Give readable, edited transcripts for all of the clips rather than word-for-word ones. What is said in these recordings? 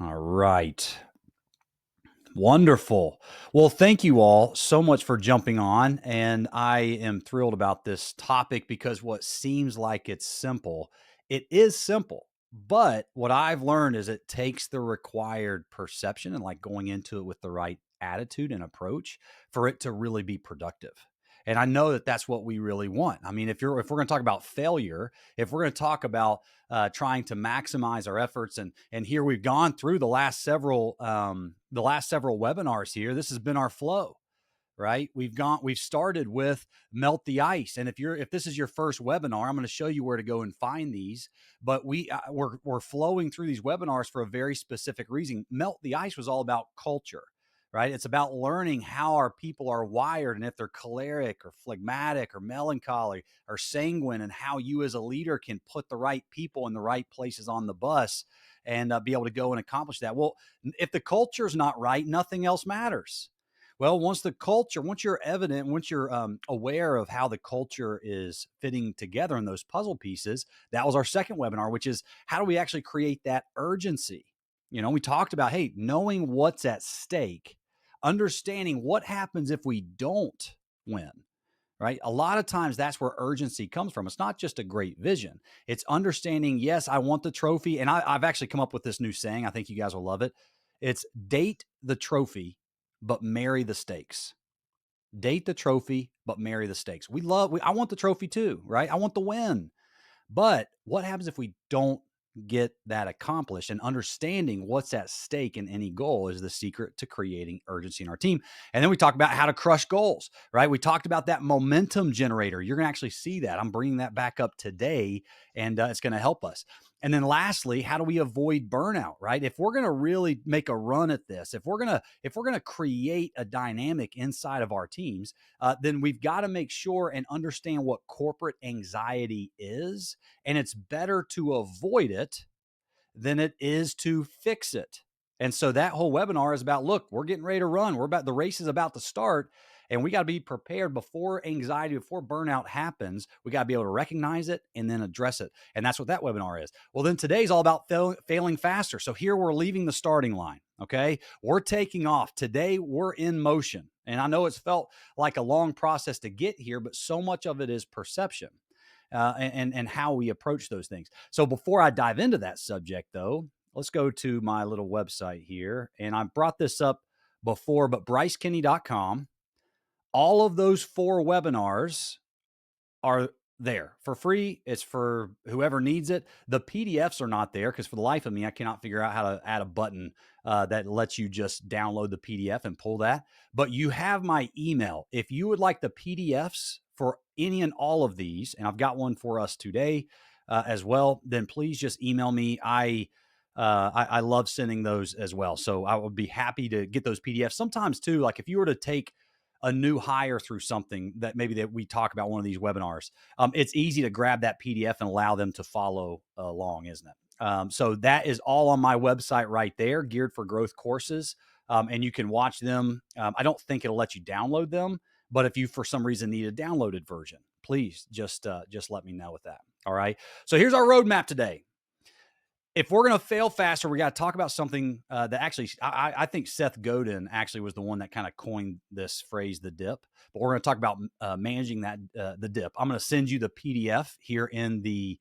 All right. Wonderful. Well, thank you all so much for jumping on. And I am thrilled about this topic because what seems like it's simple, it is simple. But what I've learned is it takes the required perception and like going into it with the right attitude and approach for it to really be productive. And I know that that's what we really want. I mean, if we're going to talk about failure, if we're going to talk about trying to maximize our efforts. And here we've gone through the last several webinars here. This has been our flow, right? We've started with melt the ice. And if this is your first webinar, I'm going to show you where to go and find these. But we're flowing through these webinars for a very specific reason. Melt the ice was all about culture. Right. It's about learning how our people are wired and if they're choleric or phlegmatic or melancholy or sanguine, and how you as a leader can put the right people in the right places on the bus and be able to go and accomplish that. Well, if the culture is not right, nothing else matters. Well, once you're evident, once you're aware of how the culture is fitting together in those puzzle pieces, that was our second webinar, which is how do we actually create that urgency? We talked about, hey, knowing what's at stake, understanding what happens if we don't win, right? A lot of times that's where urgency comes from. It's not just a great vision. It's understanding, yes, I want the trophy. And I've actually come up with this new saying. I think you guys will love it. It's date the trophy, but marry the stakes. Date the trophy, but marry the stakes. I want the trophy too, right? I want the win. But what happens if we don't get that accomplished? And understanding what's at stake in any goal is the secret to creating urgency in our team. And then we talk about how to crush goals, right? We talked about that momentum generator. You're going to actually see that. I'm bringing that back up today, and it's going to help us. And then lastly, how do we avoid burnout, right? If we're going to really make a run at this, if we're going to create a dynamic inside of our teams, then we've got to make sure and understand what corporate anxiety is. And it's better to avoid it than it is to fix it. And so that whole webinar is about, look, we're getting ready to run. The race is about to start. And we got to be prepared before anxiety, before burnout happens. We got to be able to recognize it and then address it. And that's what that webinar is. Well, then today's all about failing faster. So here we're leaving the starting line. Okay. We're taking off. Today we're in motion. And I know it's felt like a long process to get here, but so much of it is perception. And how we approach those things. So before I dive into that subject, though, let's go to my little website here. And I brought this up before, but brycekinney.com. All of those 4 webinars are there for free. It's for whoever needs it. The PDFs are not there because for the life of me, I cannot figure out how to add a button that lets you just download the PDF and pull that. But you have my email. If you would like the PDFs for any and all of these, and I've got one for us today as well, then please just email me. I love sending those as well. So I would be happy to get those PDFs. Sometimes too, like if you were to take a new hire through something that we talk about one of these webinars, it's easy to grab that PDF and allow them to follow along, isn't it? So that is all on my website right there, Geared for Growth courses. And you can watch them. I don't think it'll let you download them, but if you for some reason need a downloaded version, please just let me know with that. All right. So here's our roadmap today. If we're going to fail faster, we got to talk about something that actually, I think Seth Godin actually was the one that kind of coined this phrase, the dip. But we're going to talk about managing that the dip. I'm going to send you the PDF here in the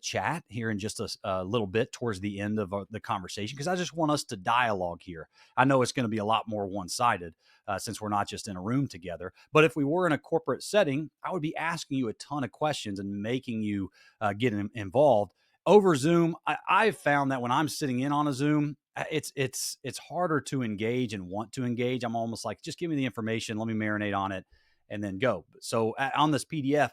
chat here in just a little bit towards the end of the conversation, because I just want us to dialogue here. I know it's going to be a lot more one-sided since we're not just in a room together. But if we were in a corporate setting, I would be asking you a ton of questions and making you get involved. Over Zoom, I've found that when I'm sitting in on a Zoom, it's harder to engage and want to engage. I'm almost like, just give me the information, let me marinate on it, and then go. So on this PDF,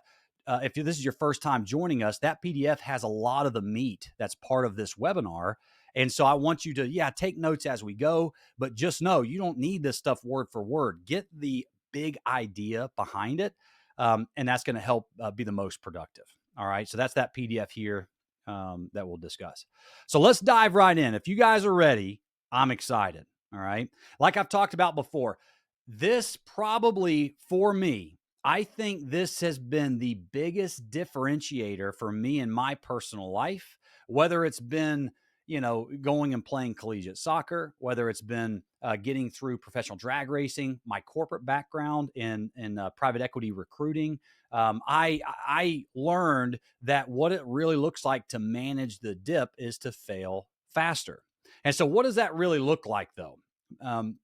if this is your first time joining us, that PDF has a lot of the meat that's part of this webinar. And so I want you to, take notes as we go, but just know you don't need this stuff word for word. Get the big idea behind it, and that's going to help be the most productive. All right, so that's that PDF here that we'll discuss. So let's dive right in. If you guys are ready, I'm excited. All right. Like I've talked about before, this probably for me, I think this has been the biggest differentiator for me in my personal life whether it's been, going and playing collegiate soccer, whether it's been getting through professional drag racing, my corporate background in private equity recruiting. I learned that what it really looks like to manage the dip is to fail faster. And so, what does that really look like, though? Um,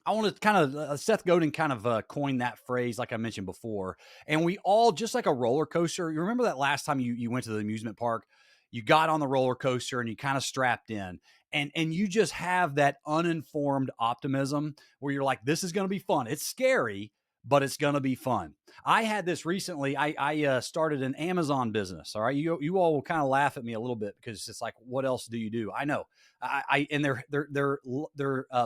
I want to kind of Seth Godin kind of coined that phrase, like I mentioned before. And we all, just like a roller coaster. You remember that last time you went to the amusement park, you got on the roller coaster and you kind of strapped in, and you just have that uninformed optimism where you're like, this is going to be fun. It's scary, but it's going to be fun. I had this recently. I started an Amazon business. All right, you all will kind of laugh at me a little bit because it's like, what else do you do? I know. And they're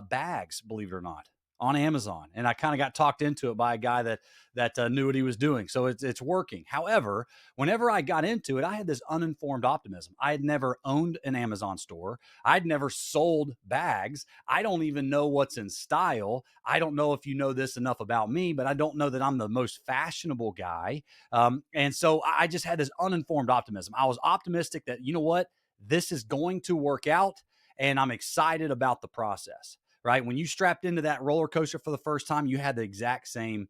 bags, believe it or not, on Amazon, and I kind of got talked into it by a guy that knew what he was doing. So it's working. However, whenever I got into it, I had this uninformed optimism. I had never owned an Amazon store. I'd never sold bags. I don't even know what's in style. I don't know if you know this enough about me, but I don't know that I'm the most fashionable guy. And so I just had this uninformed optimism. I was optimistic that, you know what, this is going to work out, and I'm excited about the process. Right? When you strapped into that roller coaster for the first time, you had the exact same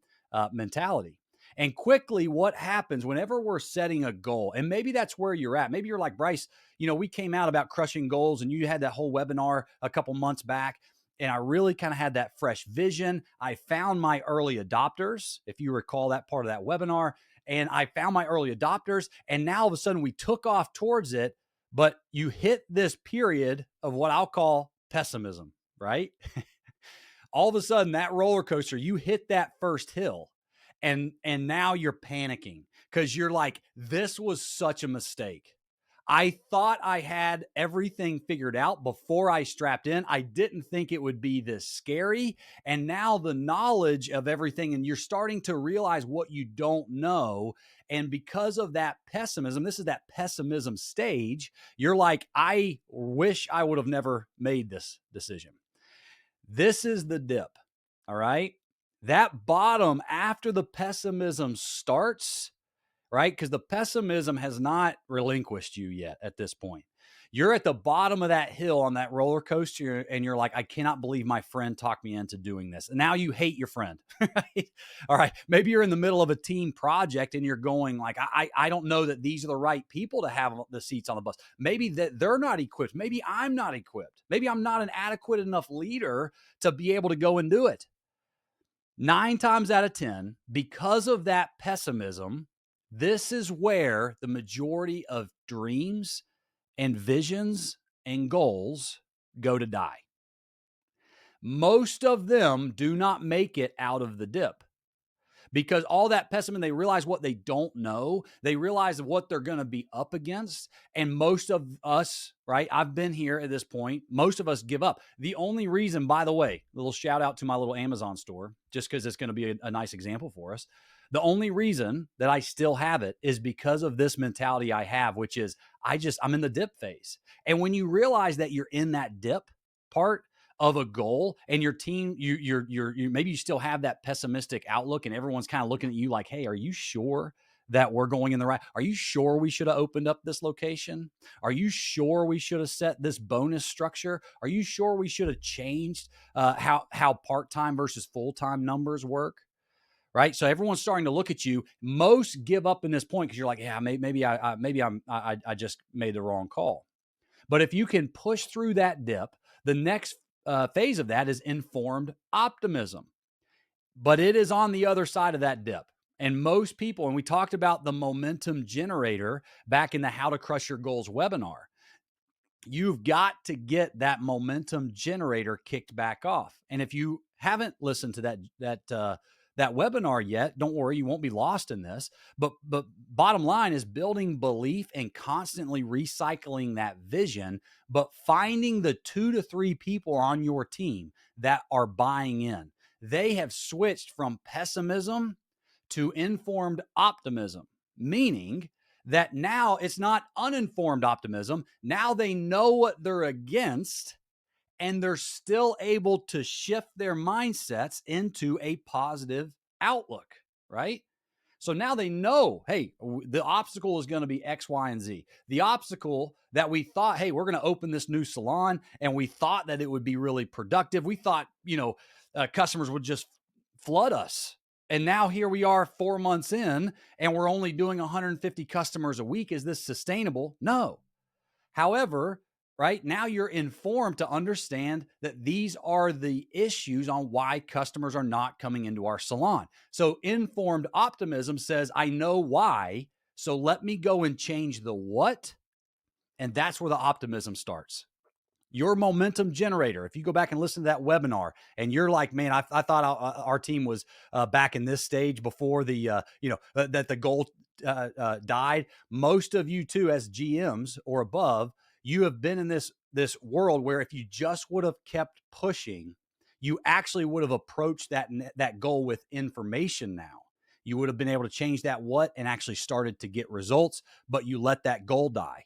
mentality. And quickly, what happens whenever we're setting a goal, and maybe that's where you're at. Maybe you're like, Bryce, we came out about crushing goals, and you had that whole webinar a couple months back. And I really kind of had that fresh vision. I found my early adopters, if you recall that part of that webinar. And I found my early adopters. And now all of a sudden we took off towards it. But you hit this period of what I'll call pessimism, right? All of a sudden, that roller coaster, you hit that first hill, and now you're panicking because you're like, this was such a mistake. I thought I had everything figured out before I strapped in. I didn't think it would be this scary. And now the knowledge of everything, and you're starting to realize what you don't know. And because of that pessimism, this is that pessimism stage, you're like, I wish I would have never made this decision. This is the dip. All right. That bottom after the pessimism starts, right? Because the pessimism has not relinquished you yet at this point. You're at the bottom of that hill on that roller coaster, and you're like, I cannot believe my friend talked me into doing this. And now you hate your friend. Right? All right. Maybe you're in the middle of a team project and you're going like, I don't know that these are the right people to have the seats on the bus. Maybe that they're not equipped. Maybe I'm not equipped. Maybe I'm not an adequate enough leader to be able to go and do it. 9 times out of 10, because of that pessimism, this is where the majority of dreams and visions and goals go to die. Most of them do not make it out of the dip because all that pessimism, they realize what they don't know. They realize what they're going to be up against. And most of us, right? I've been here at this point. Most of us give up. The only reason, by the way, a little shout out to my little Amazon store, just because it's going to be a nice example for us. The only reason that I still have it is because of this mentality I have, which is I'm in the dip phase. And when you realize that you're in that dip part of a goal and your team, you maybe you still have that pessimistic outlook and everyone's kind of looking at you like, hey, are you sure that we're going in the right? Are you sure we should have opened up this location? Are you sure we should have set this bonus structure? Are you sure we should have changed how part-time versus full-time numbers work? Right. So everyone's starting to look at you. Most give up in this point because you're like, yeah, maybe I just made the wrong call. But if you can push through that dip, the next phase of that is informed optimism. But it is on the other side of that dip. And most people, and we talked about the momentum generator back in the How to Crush Your Goals webinar. You've got to get that momentum generator kicked back off. And if you haven't listened to that webinar yet, don't worry, you won't be lost in this. But bottom line is building belief and constantly recycling that vision, but finding the 2 to 3 people on your team that are buying in. They have switched from pessimism to informed optimism, meaning that now it's not uninformed optimism. Now they know what they're against, and they're still able to shift their mindsets into a positive outlook, right? So now they know, hey, the obstacle is going to be X, Y, and Z. The obstacle that we thought, hey, we're going to open this new salon, and we thought that it would be really productive. We thought, customers would just flood us. And now here we are 4 months in, and we're only doing 150 customers a week. Is this sustainable? No. However, right now you're informed to understand that these are the issues on why customers are not coming into our salon. So informed optimism says, I know why. So let me go and change the what. And that's where the optimism starts. Your momentum generator. If you go back and listen to that webinar and you're like, man, I thought our team was back in this stage before that the goal died. Most of you too, as GMs or above, you have been in this world where if you just would have kept pushing, you actually would have approached that goal with information now. You would have been able to change that what and actually started to get results, but you let that goal die.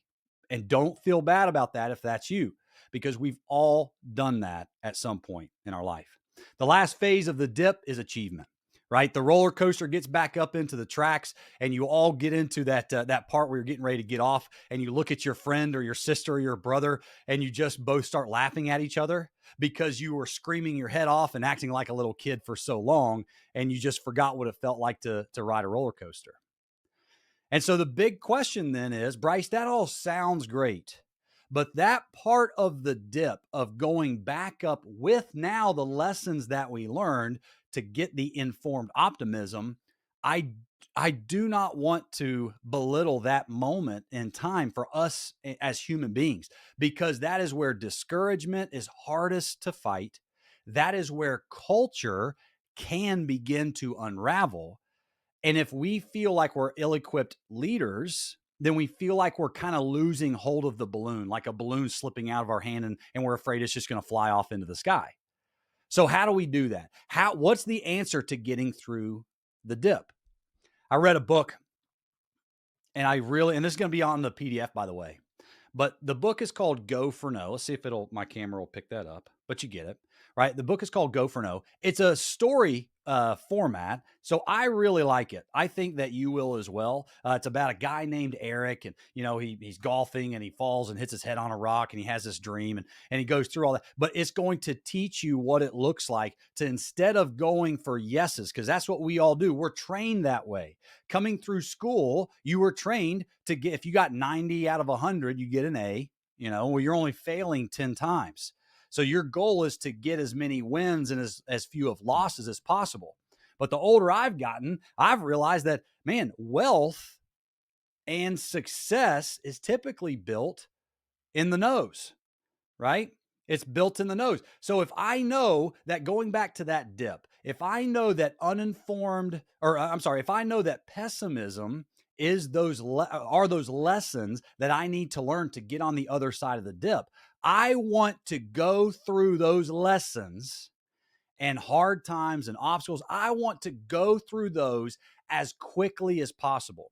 And don't feel bad about that if that's you, because we've all done that at some point in our life. The last phase of the dip is achievement, right? The roller coaster gets back up into the tracks, and you all get into that part where you're getting ready to get off, and you look at your friend or your sister or your brother, and you just both start laughing at each other because you were screaming your head off and acting like a little kid for so long, and you just forgot what it felt like to ride a roller coaster. And so the big question then is, Bryce, that all sounds great, but that part of the dip of going back up with now the lessons that we learned to get the informed optimism, I do not want to belittle that moment in time for us as human beings, because that is where discouragement is hardest to fight. That is where culture can begin to unravel. And if we feel like we're ill-equipped leaders, then we feel like we're kind of losing hold of the balloon, like a balloon slipping out of our hand, and we're afraid it's just going to fly off into the sky. So how do we do that? What's the answer to getting through the dip? I read a book, and this is going to be on the PDF, by the way, but the book is called Go for No. Let's see if my camera will pick that up, but you get it, right? The book is called Go for No. It's a story format, so I really like it. I think that you will as well. It's about a guy named Eric, and he's golfing and he falls and hits his head on a rock, and he has this dream, and he goes through all that. But it's going to teach you what it looks like to, instead of going for yeses, because that's what we all do. We're trained that way. Coming through school, you were trained to get, if you got 90 out of 100, you get an A. Well, you're only failing 10 times. So your goal is to get as many wins and as few of losses as possible. But the older I've gotten, I've realized that, man, wealth and success is typically built in the nose, right? It's built in the nose. So if I know that, going back to that dip, if I know that if I know that pessimism is those lessons that I need to learn to get on the other side of the dip, I want to go through those lessons and hard times and obstacles. I want to go through those as quickly as possible.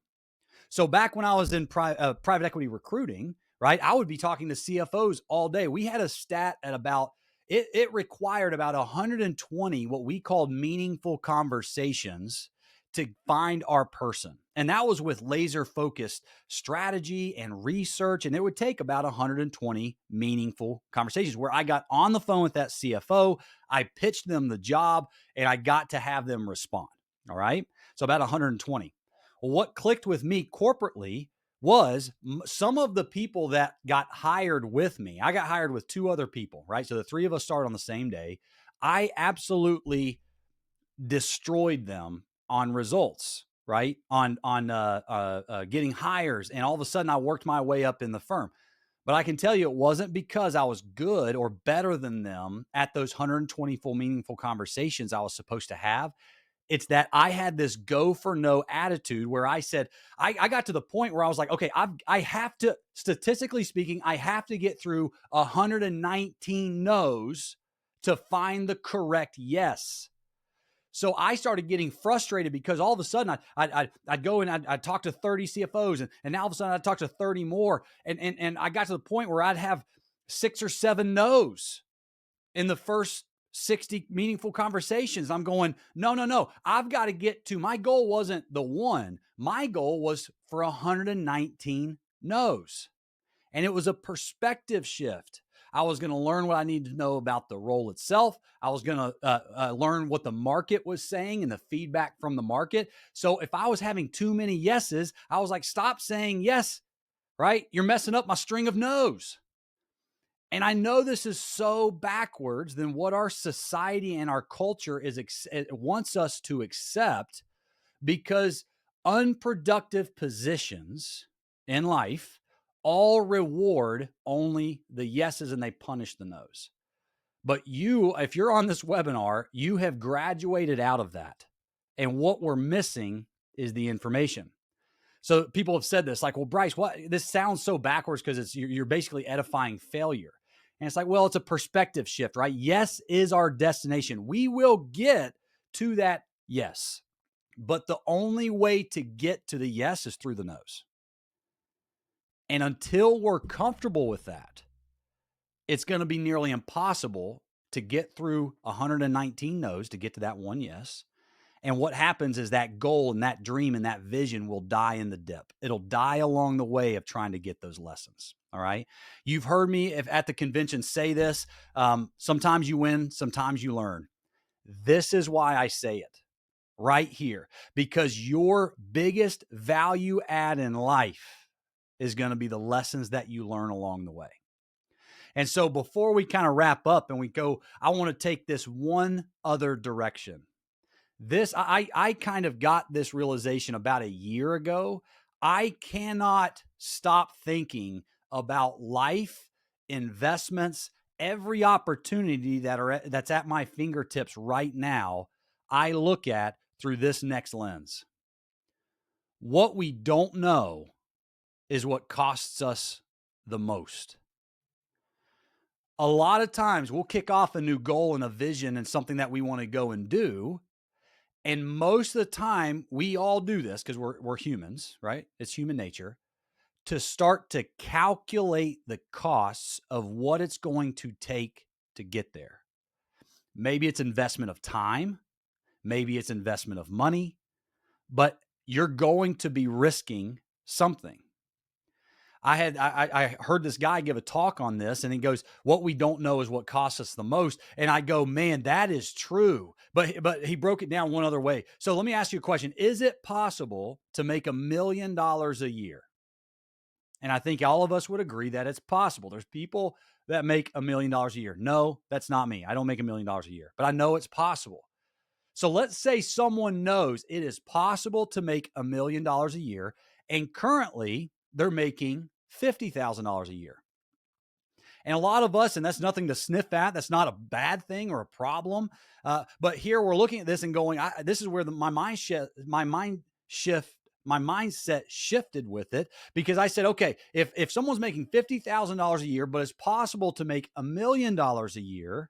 So back when I was in private equity recruiting, right, I would be talking to CFOs all day. We had a stat at about, it required about 120 what we called meaningful conversations to find our person. And that was with laser focused strategy and research. And it would take about 120 meaningful conversations where I got on the phone with that CFO, I pitched them the job, and I got to have them respond. All right. So about 120. Well, what clicked with me corporately was some of the people that got hired with me. I got hired with two other people, right? So the three of us started on the same day. I absolutely destroyed them on results, right? On getting hires. And all of a sudden I worked my way up in the firm. But I can tell you, it wasn't because I was good or better than them at those 120 full meaningful conversations I was supposed to have. It's that I had this go for no attitude where I said, I got to the point where I was like, okay, I have to, statistically speaking, I have to get through 119 no's to find the correct yes. So I started getting frustrated because all of a sudden I'd go and I'd talk to 30 CFOs, and now all of a sudden I'd talk to 30 more. And I got to the point where I'd have 6 or 7 no's in the first 60 meaningful conversations. I'm going, no, no, no. I've got to get to my goal wasn't the one. My goal was for 119 no's. And it was a perspective shift. I was going to learn what I needed to know about the role itself. I was going to learn what the market was saying and the feedback from the market. So if I was having too many yeses, I was like, stop saying yes, right? You're messing up my string of no's. And I know this is so backwards than what our society and our culture wants us to accept, because unproductive positions in life all reward only the yeses and they punish the nos. But if you're on this webinar, you have graduated out of that. And what we're missing is the information. So people have said this, like, well, Bryce, what this sounds so backwards because you're basically edifying failure. And it's like, well, it's a perspective shift, right? Yes is our destination. We will get to that yes. But the only way to get to the yes is through the no's. And until we're comfortable with that, it's going to be nearly impossible to get through 119 no's to get to that one yes. And what happens is that goal and that dream and that vision will die in the dip. It'll die along the way of trying to get those lessons. All right. You've heard me at the convention say this. Sometimes you win, sometimes you learn. This is why I say it right here, because your biggest value add in life is going to be the lessons that you learn along the way. And so before we kind of wrap up and we go, I want to take this one other direction. I kind of got this realization about a year ago. I cannot stop thinking about life, investments, every opportunity that's at my fingertips right now. I look at through this next lens. What we don't know is what costs us the most. A lot of times we'll kick off a new goal and a vision and something that we want to go and do. And most of the time, we all do this because we're humans, right? It's human nature to start to calculate the costs of what it's going to take to get there. Maybe it's investment of time, maybe it's investment of money, but you're going to be risking something. I heard this guy give a talk on this, and he goes, what we don't know is what costs us the most. And I go, man, that is true. But he broke it down one other way. So let me ask you a question. Is it possible to make $1 million a year? And I think all of us would agree that it's possible. There's people that make $1 million a year. No, that's not me. I don't make $1 million a year, but I know it's possible. So let's say someone knows it is possible to make $1 million a year, and currently they're making $50,000 a year. And a lot of us, and that's nothing to sniff at, that's not a bad thing or a problem. But here we're looking at this and going, this is where my mindset shifted with it, because I said, okay, if someone's making $50,000 a year, but it's possible to make $1 million a year,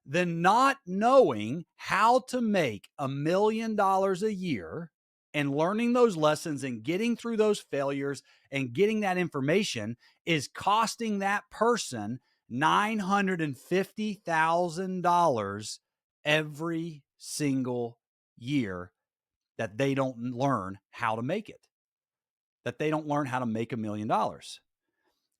then not knowing how to make $1 million a year and learning those lessons and getting through those failures and getting that information is costing that person $950,000 every single year that they don't learn how to make it, that they don't learn how to make $1 million.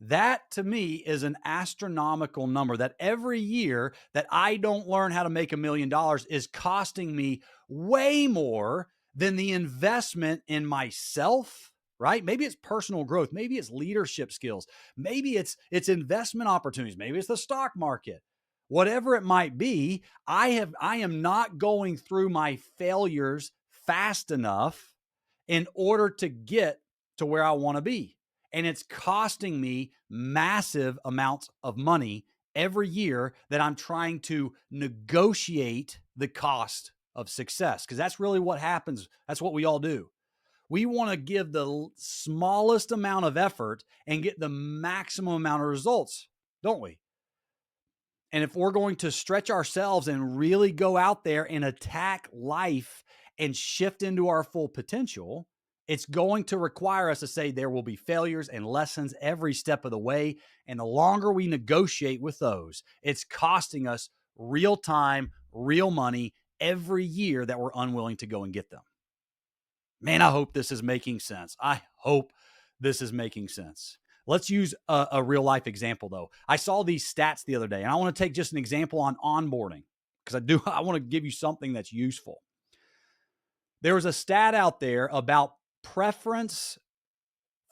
That to me is an astronomical number, that every year that I don't learn how to make $1 million is costing me way more than the investment in myself, right? Maybe it's personal growth. Maybe it's leadership skills. Maybe it's investment opportunities. Maybe it's the stock market. Whatever it might be, I am not going through my failures fast enough in order to get to where I want to be. And it's costing me massive amounts of money every year that I'm trying to negotiate the cost of success. Because that's really what happens. That's what we all do. We want to give the smallest amount of effort and get the maximum amount of results, don't we? And if we're going to stretch ourselves and really go out there and attack life and shift into our full potential, it's going to require us to say there will be failures and lessons every step of the way. And the longer we negotiate with those, it's costing us real time, real money every year that we're unwilling to go and get them. Man, I hope this is making sense. I hope this is making sense. Let's use a real life example though. I saw these stats the other day, and I want to take just an example on onboarding because I want to give you something that's useful. There was a stat out there about preference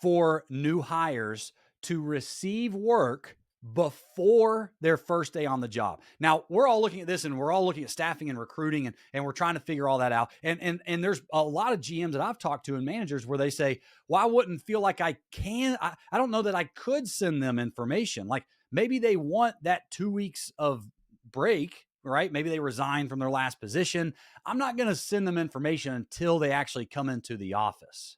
for new hires to receive work before their first day on the job. Now, we're all looking at this and we're all looking at staffing and recruiting, and we're trying to figure all that out. And there's a lot of GMs that I've talked to and managers where they say, well, I wouldn't feel like I don't know that I could send them information. Like maybe they want that 2 weeks of break, right? Maybe they resign from their last position. I'm not going to send them information until they actually come into the office.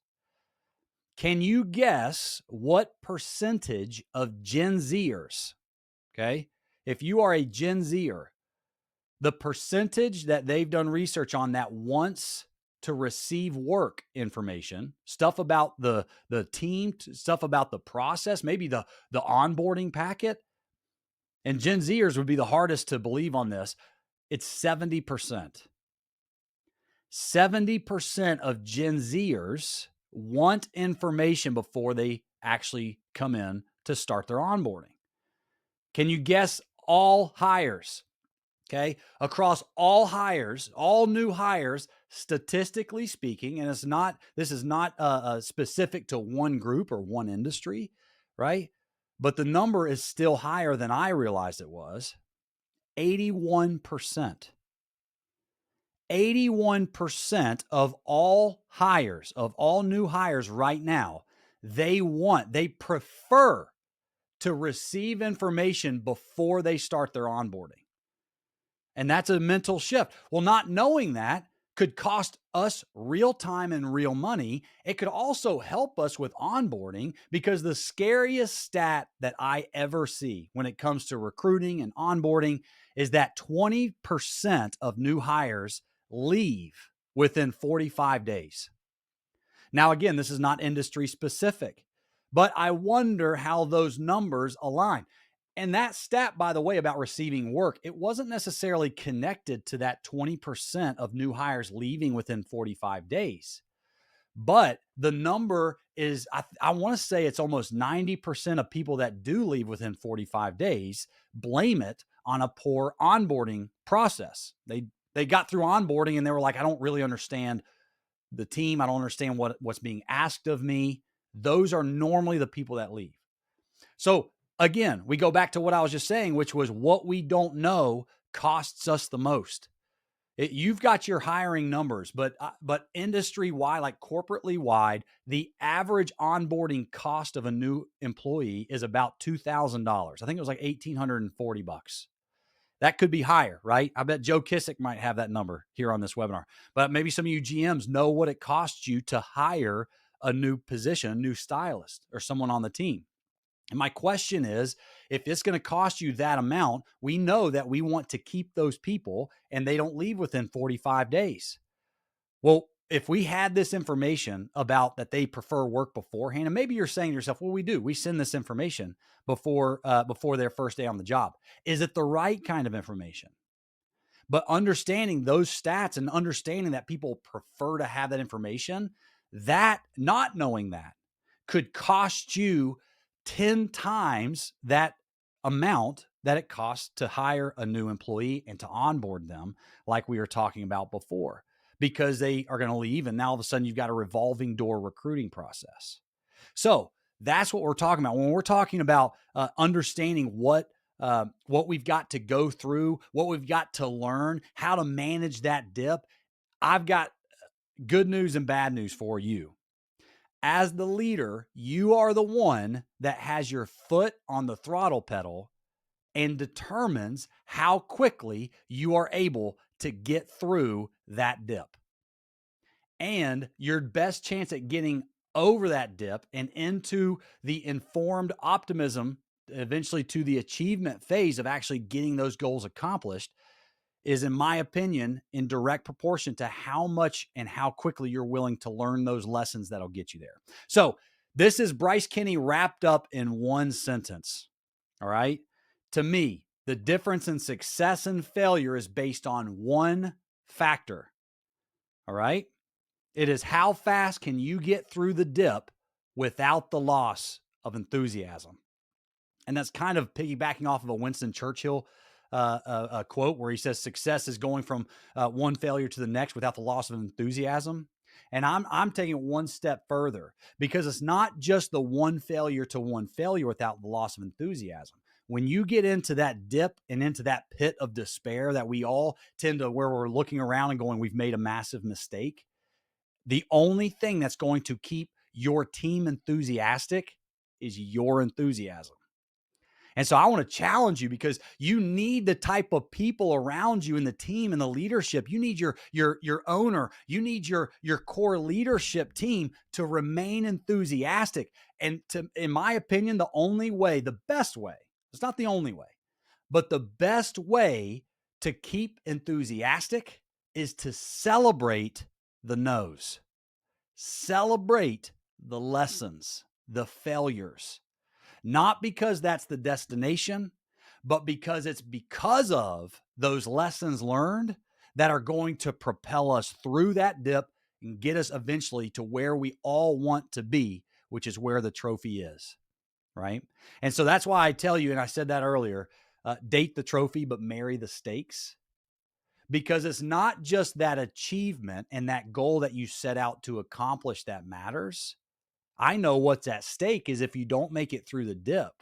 Can you guess what percentage of Gen Zers, okay, if you are a Gen Zer, the percentage that they've done research on that wants to receive work information, stuff about the team, stuff about the process, maybe the onboarding packet, and Gen Zers would be the hardest to believe on this. It's 70%. 70% of Gen Zers want information before they actually come in to start their onboarding. Can you guess all hires? Okay. Across all hires, all new hires, statistically speaking, and this is not specific to one group or one industry, right? But the number is still higher than I realized it was. 81%. 81% of all hires, of all new hires right now, they prefer to receive information before they start their onboarding. And that's a mental shift. Well, not knowing that could cost us real time and real money. It could also help us with onboarding, because the scariest stat that I ever see when it comes to recruiting and onboarding is that 20% of new hires leave within 45 days. Now, again, this is not industry specific, but I wonder how those numbers align. And that stat, by the way, about receiving work, it wasn't necessarily connected to that 20% of new hires leaving within 45 days. But the number is, I want to say it's almost 90% of people that do leave within 45 days blame it on a poor onboarding process. They got through onboarding and they were like, I don't really understand the team. I don't understand what's being asked of me. Those are normally the people that leave. So again, we go back to what I was just saying, which was what we don't know costs us the most. You've got your hiring numbers, but industry wide, like corporately wide, the average onboarding cost of a new employee is about $2,000. I think it was like $1,840. That could be higher, right? I bet Joe Kissick might have that number here on this webinar. But maybe some of you GMs know what it costs you to hire a new position, a new stylist, or someone on the team. And my question is, if it's going to cost you that amount, we know that we want to keep those people and they don't leave within 45 days. Well, if we had this information about that they prefer work beforehand, and maybe you're saying to yourself, well, we do. We send this information before their first day on the job. Is it the right kind of information? But understanding those stats and understanding that people prefer to have that information, that not knowing that could cost you 10 times that amount that it costs to hire a new employee and to onboard them, like we were talking about before, because they are going to leave. And now all of a sudden you've got a revolving door recruiting process. So that's what we're talking about. When we're talking about understanding what we've got to go through, what we've got to learn, how to manage that dip, I've got good news and bad news for you. As the leader, you are the one that has your foot on the throttle pedal and determines how quickly you are able to get through that dip. And your best chance at getting over that dip and into the informed optimism, eventually to the achievement phase of actually getting those goals accomplished, is, in my opinion, in direct proportion to how much and how quickly you're willing to learn those lessons that'll get you there. So this is Bryce Kenny wrapped up in one sentence. All right. To me, The difference in success and failure is based on one factor. All right. It is how fast can you get through the dip without the loss of enthusiasm? And that's kind of piggybacking off of a Winston Churchill a quote where he says success is going from one failure to the next without the loss of enthusiasm. And I'm taking it one step further, because it's not just the one failure to one failure without the loss of enthusiasm. When you get into that dip and into that pit of despair that we all tend to, where we're looking around and going, we've made a massive mistake, the only thing that's going to keep your team enthusiastic is your enthusiasm. And so I want to challenge you, because you need the type of people around you in the team and the leadership. You need your owner, you need your core leadership team to remain enthusiastic. And in my opinion, the only way, the best way, it's not the only way, but the best way to keep enthusiastic is to celebrate the no's. Celebrate the lessons, the failures. Not because that's the destination, but because it's because of those lessons learned that are going to propel us through that dip and get us eventually to where we all want to be, which is where the trophy is, right? And so that's why I tell you, and I said that earlier, date the trophy, but marry the stakes. Because it's not just that achievement and that goal that you set out to accomplish that matters. I know what's at stake is if you don't make it through the dip,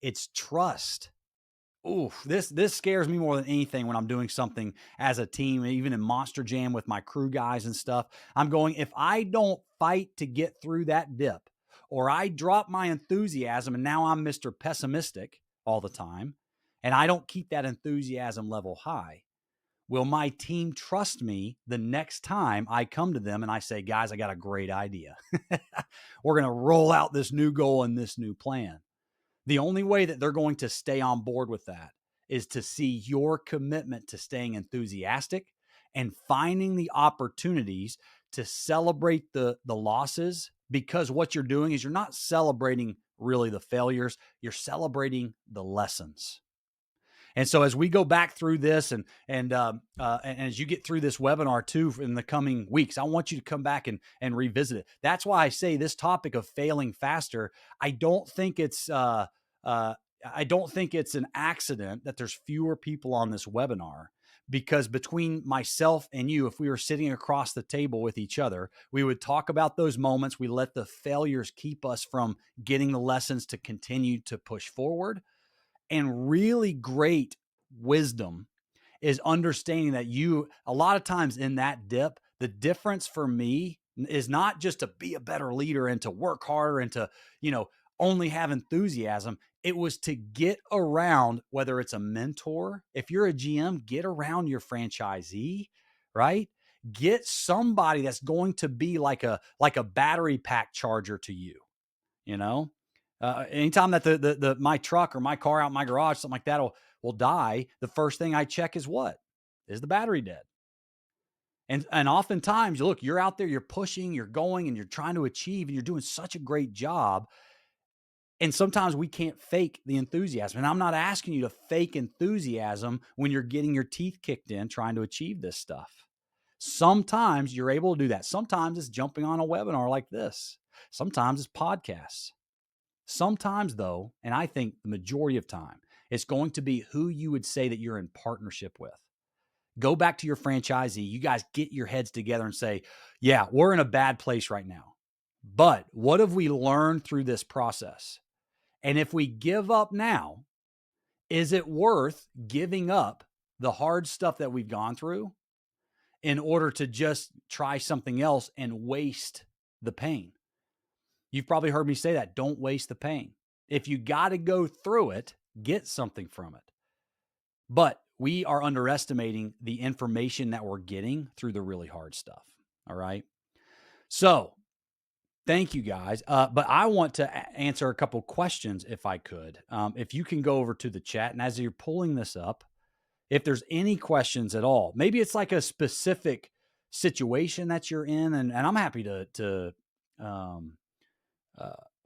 it's trust. Oof, this scares me more than anything when I'm doing something as a team, even in Monster Jam with my crew guys and stuff. I'm going, if I don't fight to get through that dip, or I drop my enthusiasm and now I'm Mr. Pessimistic all the time, and I don't keep that enthusiasm level high, will my team trust me the next time I come to them and I say, guys, I got a great idea. We're going to roll out this new goal and this new plan. The only way that they're going to stay on board with that is to see your commitment to staying enthusiastic and finding the opportunities to celebrate the losses, because what you're doing is you're not celebrating really the failures, you're celebrating the lessons. And so as we go back through this and as you get through this webinar too in the coming weeks, I want you to come back and revisit it. That's why I say this topic of failing faster. I don't think it's an accident that there's fewer people on this webinar, because between myself and you, if we were sitting across the table with each other, we would talk about those moments. We let the failures keep us from getting the lessons to continue to push forward. And really great wisdom is understanding that a lot of times in that dip, the difference for me is not just to be a better leader and to work harder and to, only have enthusiasm. It was to get around, whether it's a mentor, if you're a GM, get around your franchisee, right? Get somebody that's going to be like a battery pack charger to you, you know? Anytime that my truck or my car out in my garage, something like that will die, the first thing I check is what? Is the battery dead? And oftentimes, look, you're out there, you're pushing, you're going, and you're trying to achieve, and you're doing such a great job. And sometimes we can't fake the enthusiasm. And I'm not asking you to fake enthusiasm when you're getting your teeth kicked in trying to achieve this stuff. Sometimes you're able to do that. Sometimes it's jumping on a webinar like this. Sometimes it's podcasts. Sometimes, though, and I think the majority of time, it's going to be who you would say that you're in partnership with. Go back to your franchisee. You guys get your heads together and say, yeah, we're in a bad place right now. But what have we learned through this process? And if we give up now, is it worth giving up the hard stuff that we've gone through in order to just try something else and waste the pain? You've probably heard me say that. Don't waste the pain. If you got to go through it, get something from it. But we are underestimating the information that we're getting through the really hard stuff. All right. So thank you guys. But I want to answer a couple questions if I could. If you can go over to the chat, and as you're pulling this up, if there's any questions at all, maybe it's like a specific situation that you're in, and I'm happy to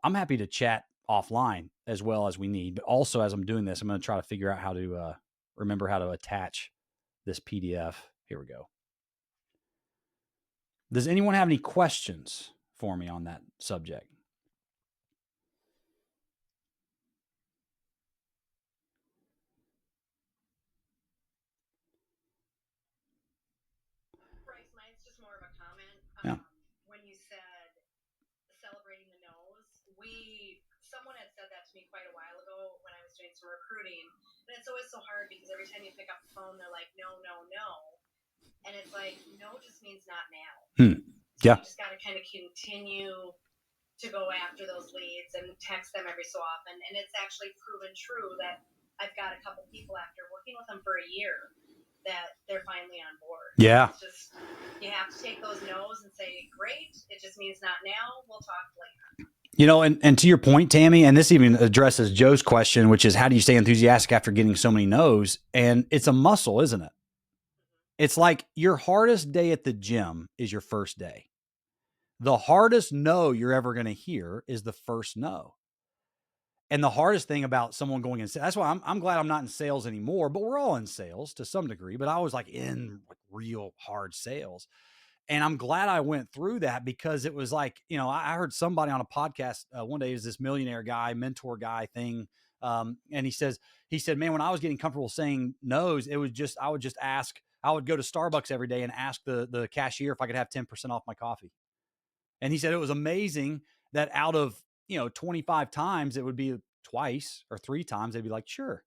I'm happy to chat offline as well as we need. But also, as I'm doing this, I'm going to try to figure out how to remember how to attach this PDF. Here we go. Does anyone have any questions for me on that subject? Bryce, mine's just more of a comment. Yeah. When you said celebrating the no's, someone had said that to me quite a while ago when I was doing some recruiting, and it's always so hard because every time you pick up the phone, they're like, no, no, no, and it's like no just means not now. So Yeah. you just got to kind of continue to go after those leads and text them every so often, and it's actually proven true that I've got a couple people after working with them for a year that they're finally on board. Yeah. It's just, you have to take those no's and say, great, it just means not now, we'll talk later. You know, and to your point, Tammy, and this even addresses Joe's question, which is how do you stay enthusiastic after getting so many no's? And it's a muscle, isn't it? It's like your hardest day at the gym is your first day. The hardest no you're ever going to hear is the first no. And the hardest thing about someone going in, that's why I'm glad I'm not in sales anymore, but we're all in sales to some degree, but I was like in real hard sales. And I'm glad I went through that because it was like, you know, I heard somebody on a podcast one day, is this millionaire guy, mentor guy thing. And he said, man, when I was getting comfortable saying no's, it was just, I would go to Starbucks every day and ask the cashier if I could have 10% off my coffee. And he said it was amazing that out of, 25 times, it would be twice or three times. They'd be like, sure.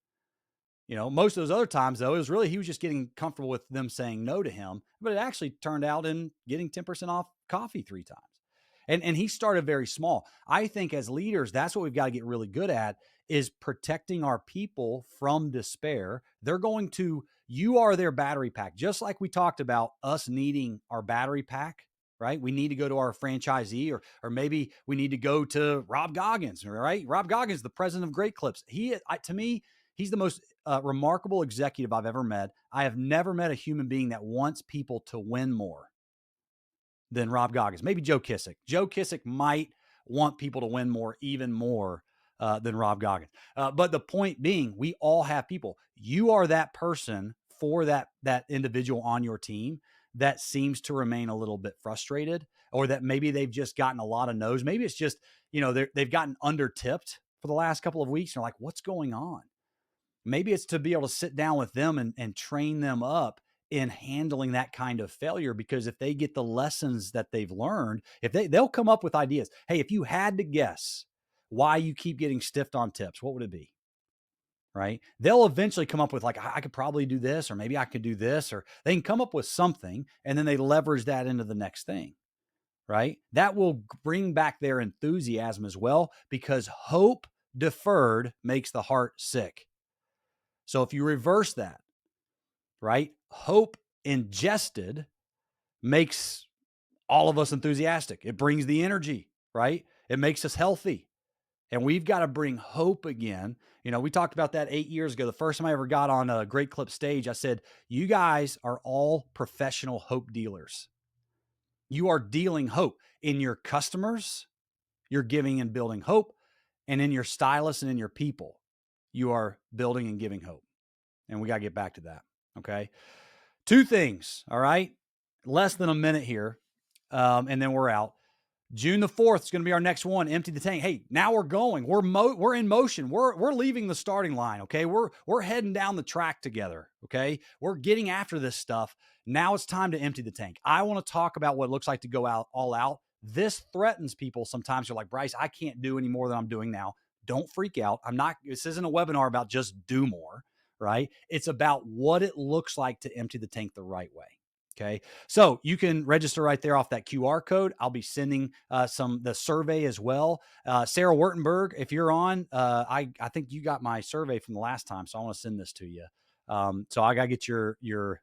Most of those other times, though, it was really, he was just getting comfortable with them saying no to him. But it actually turned out in getting 10% off coffee three times. And he started very small. I think as leaders, that's what we've got to get really good at, is protecting our people from despair. You are their battery pack. Just like we talked about us needing our battery pack, right? We need to go to our franchisee, or maybe we need to go to Rob Goggins, right? Rob Goggins, the president of Great Clips. To me, he's the most remarkable executive I've ever met. I have never met a human being that wants people to win more than Rob Goggins. Maybe Joe Kissick. Joe Kissick might want people to win more, even more than Rob Goggins. But the point being, we all have people. You are that person for that individual on your team that seems to remain a little bit frustrated, or that maybe they've just gotten a lot of no's. Maybe it's just, they've gotten under tipped for the last couple of weeks. And they're like, what's going on? Maybe it's to be able to sit down with them and train them up in handling that kind of failure, because if they get the lessons that they've learned, if they'll come up with ideas. Hey, if you had to guess why you keep getting stiffed on tips, what would it be? Right? They'll eventually come up with, like, I could probably do this, or maybe I could do this, or they can come up with something, and then they leverage that into the next thing. Right? That will bring back their enthusiasm as well, because hope deferred makes the heart sick. So if you reverse that, right, hope ingested makes all of us enthusiastic. It brings the energy, right? It makes us healthy. And we've got to bring hope again. We talked about that 8 years ago. The first time I ever got on a Great Clip stage, I said, you guys are all professional hope dealers. You are dealing hope in your customers. You're giving and building hope. And in your stylists and in your people, you are building and giving hope. And we got to get back to that. Okay. Two things. All right. Less than a minute here. And then we're out. June the 4th is going to be our next one. Empty the tank. Hey, now we're going. We're in motion. We're leaving the starting line. Okay. We're heading down the track together. Okay. We're getting after this stuff. Now it's time to empty the tank. I want to talk about what it looks like to go out all out. This threatens people. Sometimes they're like, Bryce, I can't do any more than I'm doing now. Don't freak out. This isn't a webinar about just do more, right? It's about what it looks like to empty the tank the right way. Okay. So you can register right there off that QR code. I'll be sending the survey as well. Sarah Wurtenberg, if you're on, I think you got my survey from the last time, so I want to send this to you. So I got to get your